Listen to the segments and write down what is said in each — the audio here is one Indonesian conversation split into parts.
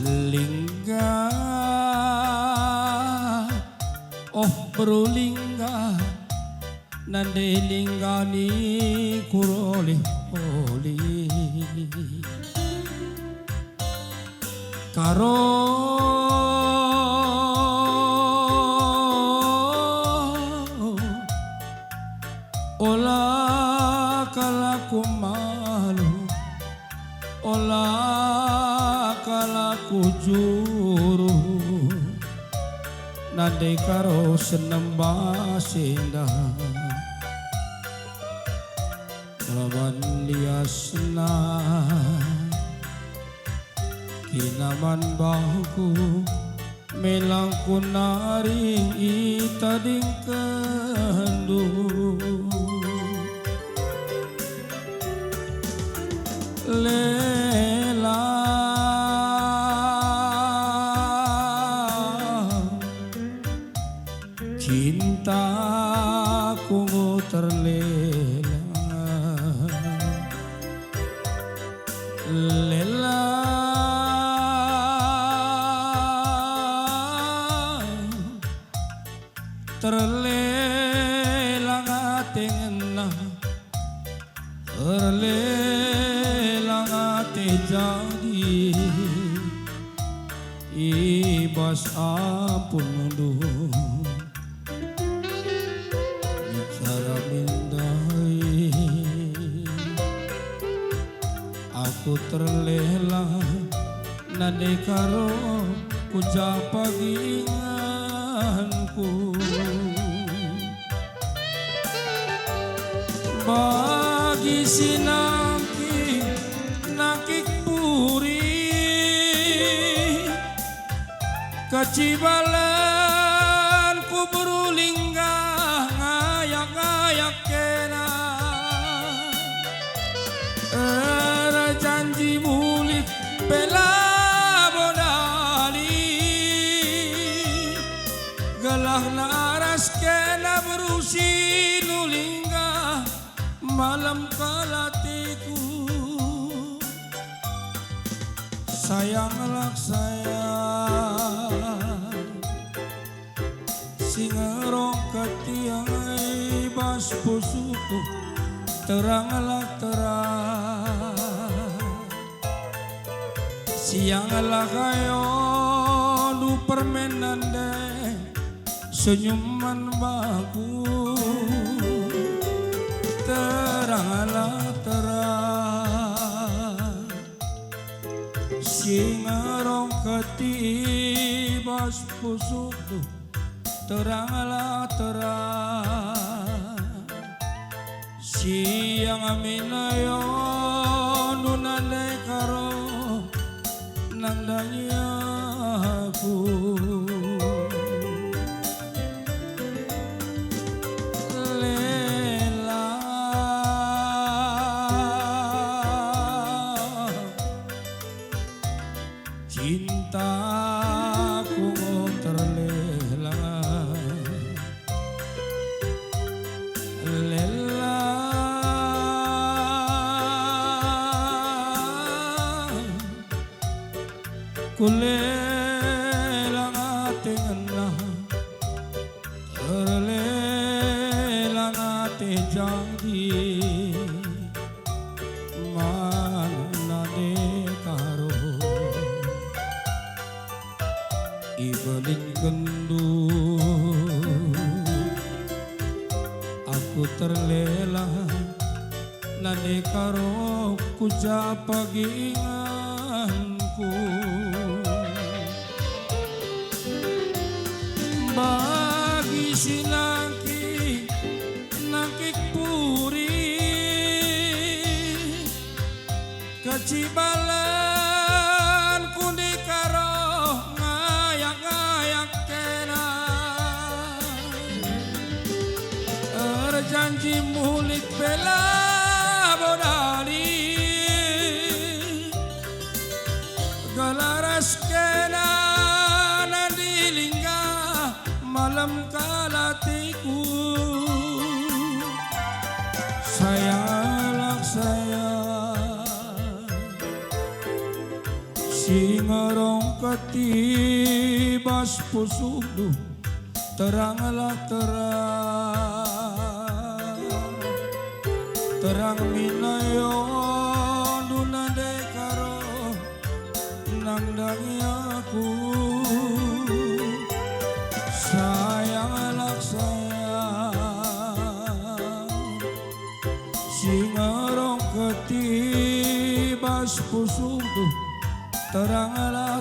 lingga oh berulingga nande lingga ni kuroli oli karo ola kalaku malu ola kalaku juru nande karo senembah sindah lawan liasna kinaman bahuku melangku nari itading kendu lela cintaku terlela lela terlelang atengna terlelang ate jadi ibas ampun mundur bicara mindai aku terlelang nande karo kujapa ginganku bagi sinangki nakik puri kacibalan ku berulingga ngayak-ngayak kena janji mulik bela bodali galah naras kena berusi nulingga malam kalatiku sayanglah sayang singerong ketiai bas pusuku teranglah terang sianglah kayo du permenan deh senyuman bagus teranglah terang singarong ketibas pusuku teranglah terang siang aminayo nunandai karo nandanya aku cintaku terlelang lelang kulelang ate ngenah terlelang ate jadi mana de karo ibalin kendu aku terlela nane karo kujapa ginganku bagi sinangki nakik puri kacibalan kundi karo ngayak-ngayak kena janji mulik bela bodali galaras kena nandilingga malam kalatiku sayang sayang Singarong ketibas pusuh teranglah terang minayon dunade karo nangdangi aku sayang sayang singarong ketibas pusuh teranglah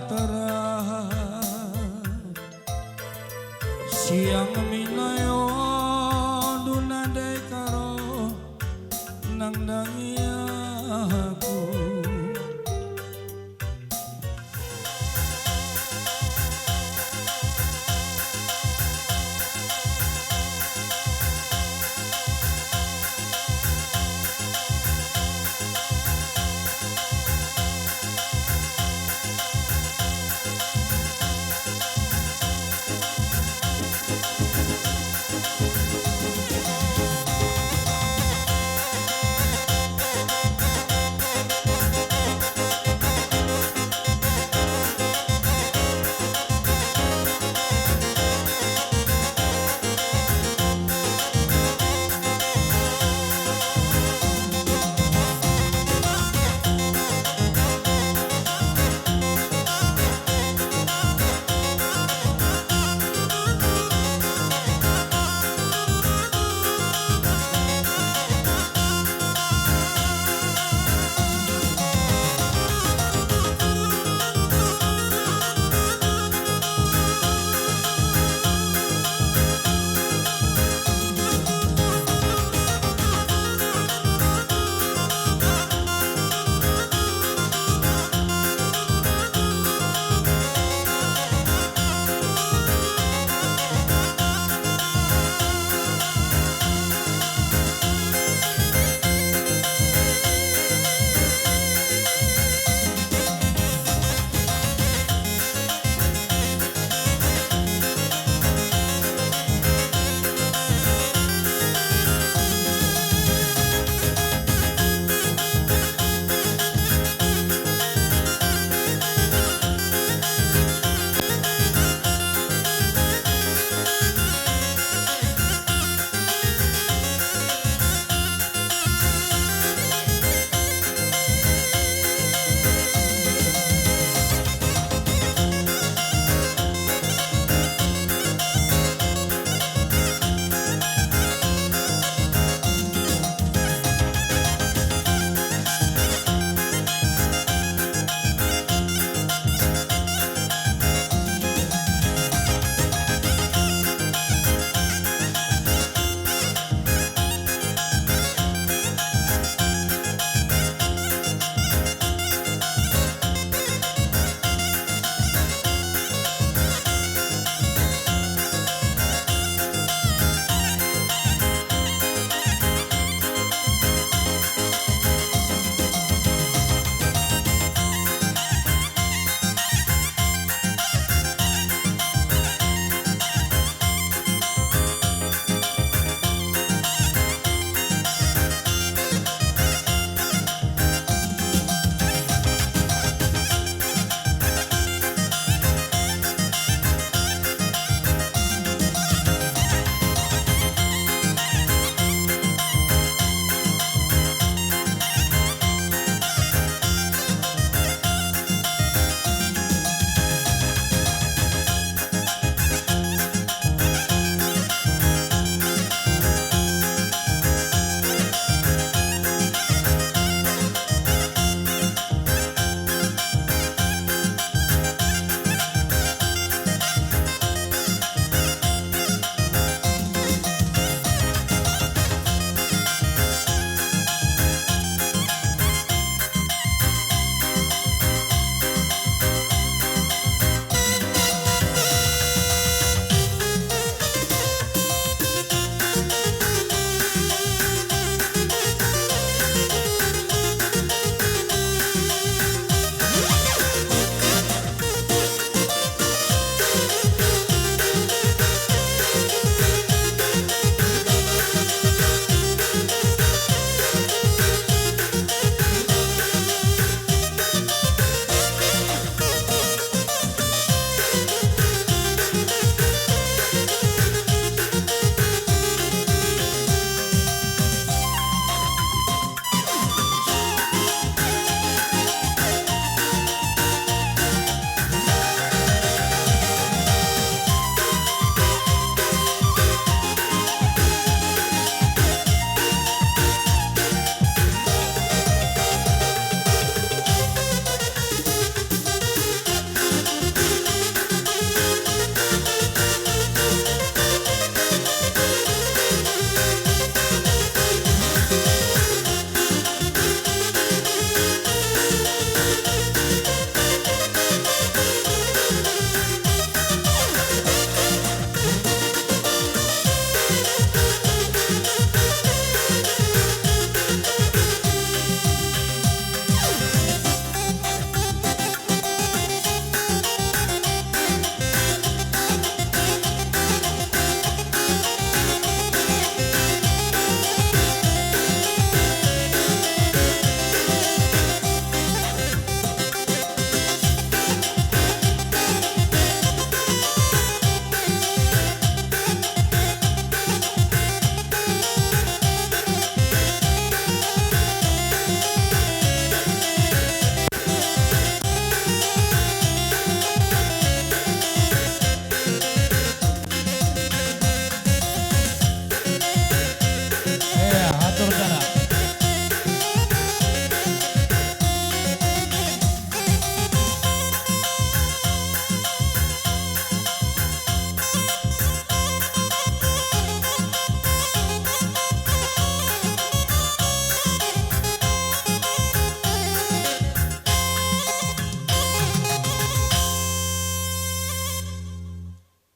siang minayon dunade karo nangdangi aku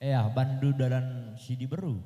Ya, Bandu dalam Sidi Beru.